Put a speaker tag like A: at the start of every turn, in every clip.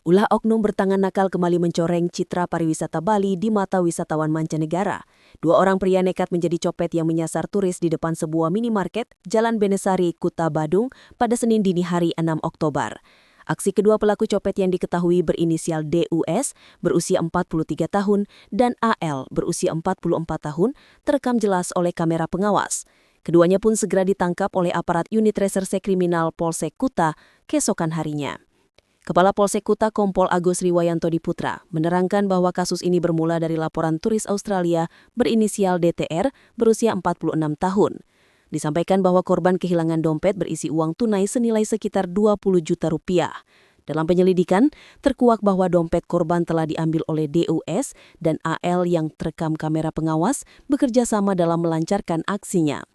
A: Ulah oknum bertangan nakal kembali mencoreng citra pariwisata Bali di mata wisatawan mancanegara. Dua orang pria nekat menjadi copet yang menyasar turis di depan sebuah minimarket Jalan Benesari, Kuta Badung pada Senin dini hari 6 Oktober. Aksi kedua pelaku copet yang diketahui berinisial DUS berusia 43 tahun dan AL berusia 44 tahun terekam jelas oleh kamera pengawas. Keduanya pun segera ditangkap oleh aparat unit reserse kriminal Polsek Kuta keesokan harinya. Kepala Polsek Kuta Kompol Agus Riwayanto Diputra menerangkan bahwa kasus ini bermula dari laporan turis Australia berinisial DTR berusia 46 tahun. Disampaikan bahwa korban kehilangan dompet berisi uang tunai senilai sekitar 20 juta rupiah. Dalam penyelidikan, terkuak bahwa dompet korban telah diambil oleh DUS dan AL yang terekam kamera pengawas bekerja sama dalam melancarkan aksinya.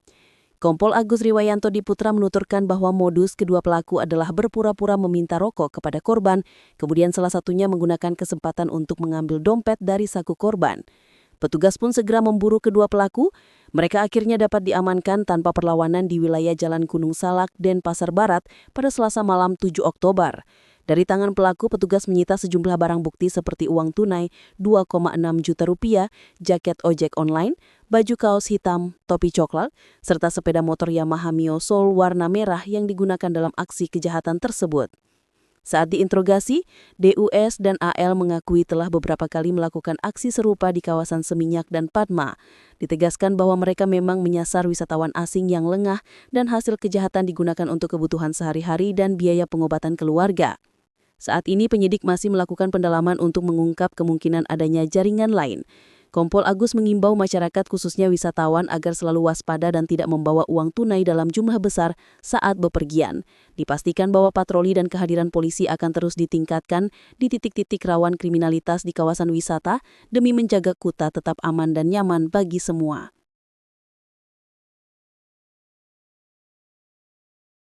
A: Kompol Agus Riwayanto Diputra menuturkan bahwa modus kedua pelaku adalah berpura-pura meminta rokok kepada korban, kemudian salah satunya menggunakan kesempatan untuk mengambil dompet dari saku korban. Petugas pun segera memburu kedua pelaku. Mereka akhirnya dapat diamankan tanpa perlawanan di wilayah Jalan Gunung Salak, Denpasar Barat pada Selasa malam 7 Oktober. Dari tangan pelaku, petugas menyita sejumlah barang bukti seperti uang tunai 2,6 juta rupiah, jaket ojek online, baju kaos hitam, topi coklat, serta sepeda motor Yamaha Mio Soul warna merah yang digunakan dalam aksi kejahatan tersebut. Saat diinterogasi, DUS dan AL mengakui telah beberapa kali melakukan aksi serupa di kawasan Seminyak dan Padma. Ditegaskan bahwa mereka memang menyasar wisatawan asing yang lengah dan hasil kejahatan digunakan untuk kebutuhan sehari-hari dan biaya pengobatan keluarga. Saat ini penyidik masih melakukan pendalaman untuk mengungkap kemungkinan adanya jaringan lain. Kompol Agus mengimbau masyarakat khususnya wisatawan agar selalu waspada dan tidak membawa uang tunai dalam jumlah besar saat bepergian. Dipastikan bahwa patroli dan kehadiran polisi akan terus ditingkatkan di titik-titik rawan kriminalitas di kawasan wisata demi menjaga Kuta tetap aman dan nyaman bagi semua.